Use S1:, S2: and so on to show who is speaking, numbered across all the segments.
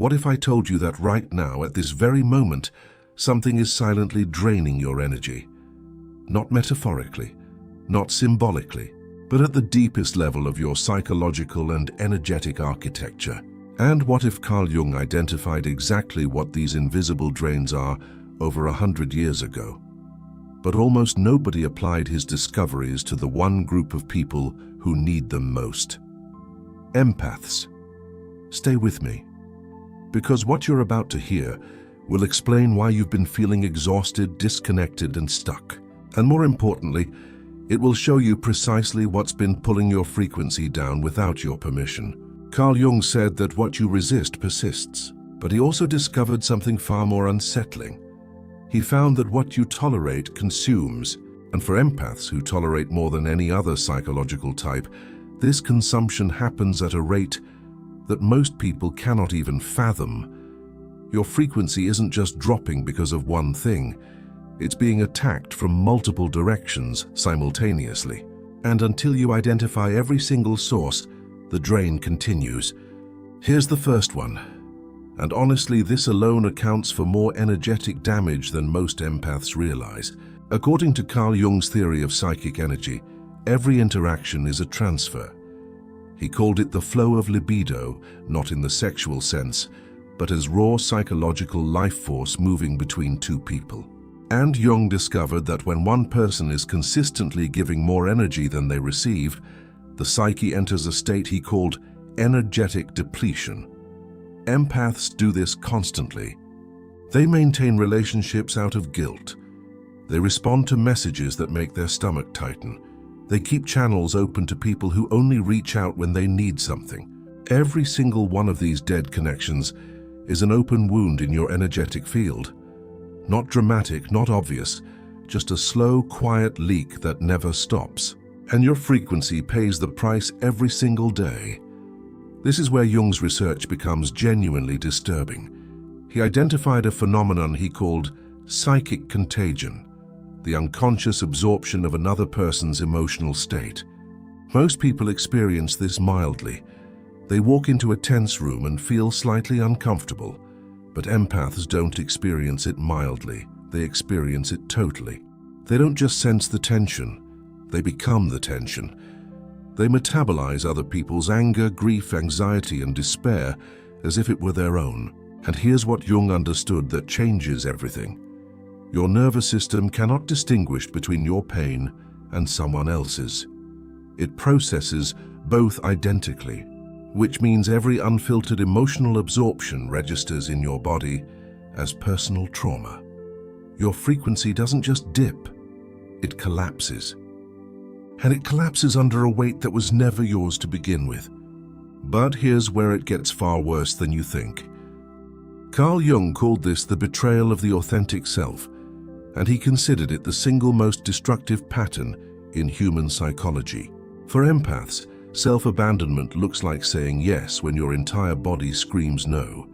S1: What if I told you that right now, at this very moment, something is silently draining your energy? Not metaphorically, not symbolically, but at the deepest level of your psychological and energetic architecture. And what if Carl Jung identified exactly what these invisible drains are over 100 years ago? But almost nobody applied his discoveries to the one group of people who need them most. Empaths. Stay with me, because what you're about to hear will explain why you've been feeling exhausted, disconnected, and stuck. And more importantly, it will show you precisely what's been pulling your frequency down without your permission. Carl Jung said that what you resist persists, but he also discovered something far more unsettling. He found that what you tolerate consumes, and for empaths who tolerate more than any other psychological type, this consumption happens at a rate that most people cannot even fathom. Your frequency isn't just dropping because of one thing. It's being attacked from multiple directions simultaneously. And until you identify every single source, the drain continues. Here's the first one. And honestly, this alone accounts for more energetic damage than most empaths realize. According to Carl Jung's theory of psychic energy, every interaction is a transfer. He called it the flow of libido, not in the sexual sense, but as raw psychological life force moving between two people. And Jung discovered that when one person is consistently giving more energy than they receive, the psyche enters a state he called energetic depletion. Empaths do this constantly. They maintain relationships out of guilt. They respond to messages that make their stomach tighten. They keep channels open to people who only reach out when they need something. Every single one of these dead connections is an open wound in your energetic field. Not dramatic, not obvious, just a slow, quiet leak that never stops. And your frequency pays the price every single day. This is where Jung's research becomes genuinely disturbing. He identified a phenomenon he called psychic contagion, the unconscious absorption of another person's emotional state. Most people experience this mildly. They walk into a tense room and feel slightly uncomfortable. But empaths don't experience it mildly, they experience it totally. They don't just sense the tension, they become the tension. They metabolize other people's anger, grief, anxiety, and despair as if it were their own. And here's what Jung understood that changes everything. Your nervous system cannot distinguish between your pain and someone else's. It processes both identically, which means every unfiltered emotional absorption registers in your body as personal trauma. Your frequency doesn't just dip, it collapses. And it collapses under a weight that was never yours to begin with. But here's where it gets far worse than you think. Carl Jung called this the betrayal of the authentic self, and he considered it the single most destructive pattern in human psychology. For empaths, self-abandonment looks like saying yes when your entire body screams no.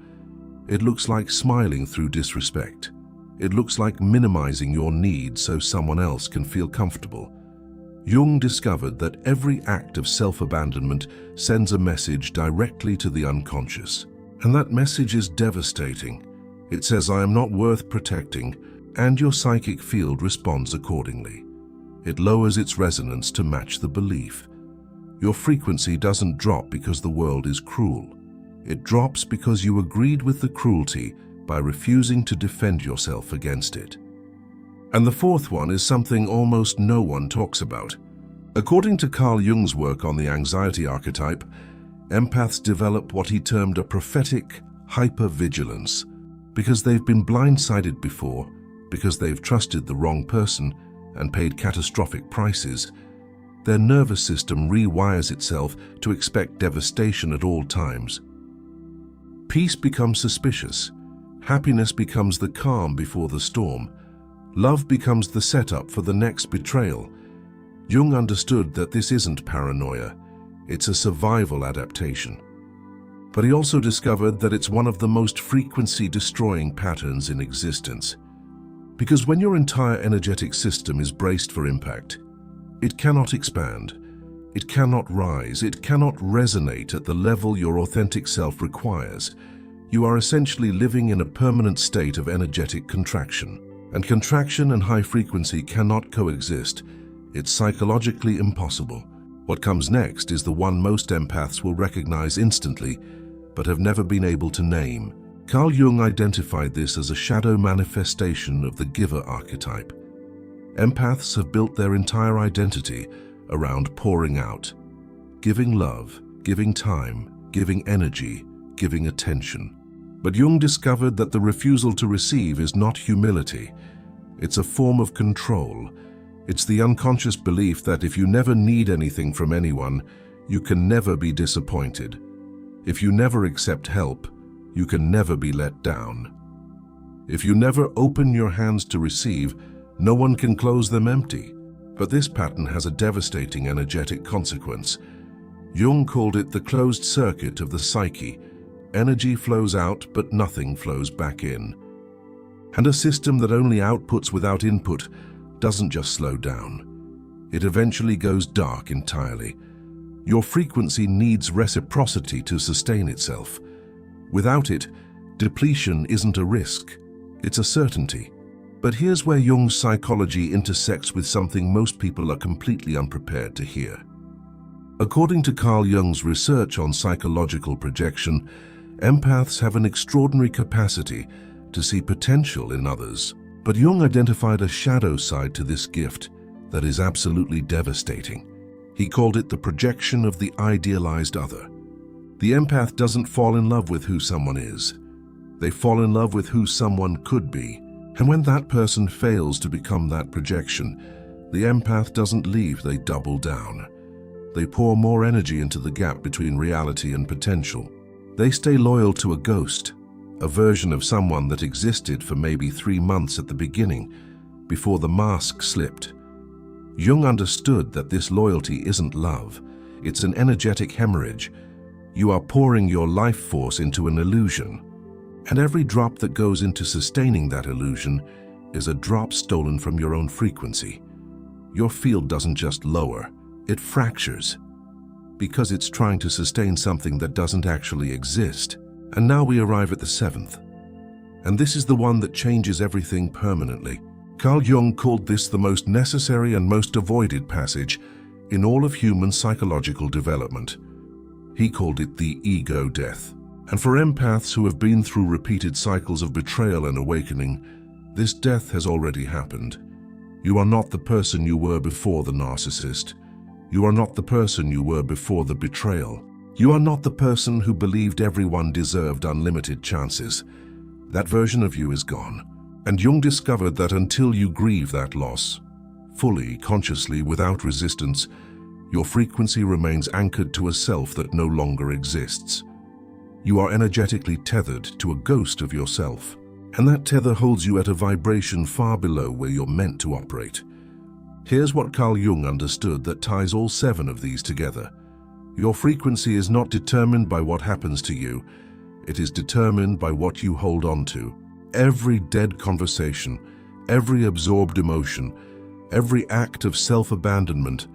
S1: It looks like smiling through disrespect. It looks like minimizing your needs so someone else can feel comfortable. Jung discovered that every act of self-abandonment sends a message directly to the unconscious. And that message is devastating. It says, I am not worth protecting, and your psychic field responds accordingly. It lowers its resonance to match the belief. Your frequency doesn't drop because the world is cruel. It drops because you agreed with the cruelty by refusing to defend yourself against it. And the fourth one is something almost no one talks about. According to Carl Jung's work on the anxiety archetype, empaths develop what he termed a prophetic hypervigilance because they've been blindsided before, because they've trusted the wrong person and paid catastrophic prices. Their nervous system rewires itself to expect devastation at all times. Peace becomes suspicious. Happiness becomes the calm before the storm. Love becomes the setup for the next betrayal. Jung understood that this isn't paranoia. It's a survival adaptation. But he also discovered that it's one of the most frequency-destroying patterns in existence. Because when your entire energetic system is braced for impact, it cannot expand, it cannot rise, it cannot resonate at the level your authentic self requires. You are essentially living in a permanent state of energetic contraction. And contraction and high frequency cannot coexist. It's psychologically impossible. What comes next is the one most empaths will recognize instantly, but have never been able to name. Carl Jung identified this as a shadow manifestation of the giver archetype. Empaths have built their entire identity around pouring out, giving love, giving time, giving energy, giving attention. But Jung discovered that the refusal to receive is not humility. It's a form of control. It's the unconscious belief that if you never need anything from anyone, you can never be disappointed. If you never accept help, you can never be let down. If you never open your hands to receive, no one can close them empty. But this pattern has a devastating energetic consequence. Jung called it the closed circuit of the psyche. Energy flows out, but nothing flows back in. And a system that only outputs without input doesn't just slow down. It eventually goes dark entirely. Your frequency needs reciprocity to sustain itself. Without it, depletion isn't a risk, it's a certainty. But here's where Jung's psychology intersects with something most people are completely unprepared to hear. According to Carl Jung's research on psychological projection, empaths have an extraordinary capacity to see potential in others. But Jung identified a shadow side to this gift that is absolutely devastating. He called it the projection of the idealized other. The empath doesn't fall in love with who someone is. They fall in love with who someone could be. And when that person fails to become that projection, the empath doesn't leave, they double down. They pour more energy into the gap between reality and potential. They stay loyal to a ghost, a version of someone that existed for maybe 3 months at the beginning, before the mask slipped. Jung understood that this loyalty isn't love, it's an energetic hemorrhage. You are pouring your life force into an illusion, and every drop that goes into sustaining that illusion is a drop stolen from your own frequency. Your field doesn't just lower, it fractures, because it's trying to sustain something that doesn't actually exist. And now we arrive at the 7th. And this is the one that changes everything permanently. Carl Jung called this the most necessary and most avoided passage in all of human psychological development. He called it the ego death. And for empaths who have been through repeated cycles of betrayal and awakening, this death has already happened. You are not the person you were before the narcissist. You are not the person you were before the betrayal. You are not the person who believed everyone deserved unlimited chances. That version of you is gone. And Jung discovered that until you grieve that loss, fully, consciously, without resistance, your frequency remains anchored to a self that no longer exists. You are energetically tethered to a ghost of yourself, and that tether holds you at a vibration far below where you're meant to operate. Here's what Carl Jung understood that ties all 7 of these together. Your frequency is not determined by what happens to you. It is determined by what you hold on to. Every dead conversation, every absorbed emotion, every act of self-abandonment,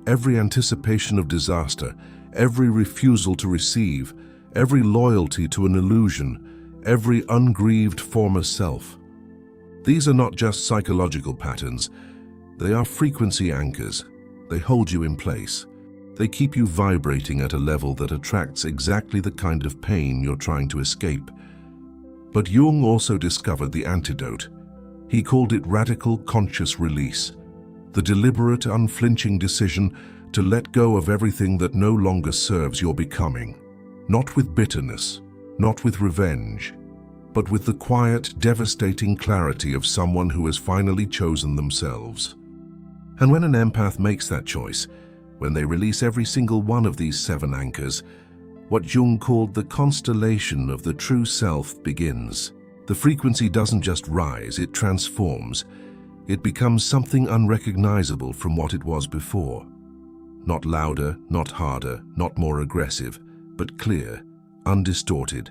S1: every anticipation of disaster, every refusal to receive, every loyalty to an illusion, every ungrieved former self. These are not just psychological patterns. They are frequency anchors. They hold you in place. They keep you vibrating at a level that attracts exactly the kind of pain you're trying to escape. But Jung also discovered the antidote. He called it radical conscious release, the deliberate, unflinching decision to let go of everything that no longer serves your becoming. Not with bitterness, not with revenge, but with the quiet, devastating clarity of someone who has finally chosen themselves. And when an empath makes that choice, when they release every single one of these 7 anchors, what Jung called the constellation of the true self begins. The frequency doesn't just rise, it transforms. It becomes something unrecognizable from what it was before. Not louder, not harder, not more aggressive, but clear, undistorted,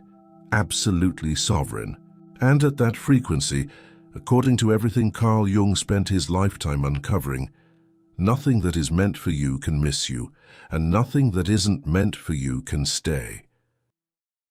S1: absolutely sovereign. And at that frequency, according to everything Carl Jung spent his lifetime uncovering, nothing that is meant for you can miss you, and nothing that isn't meant for you can stay.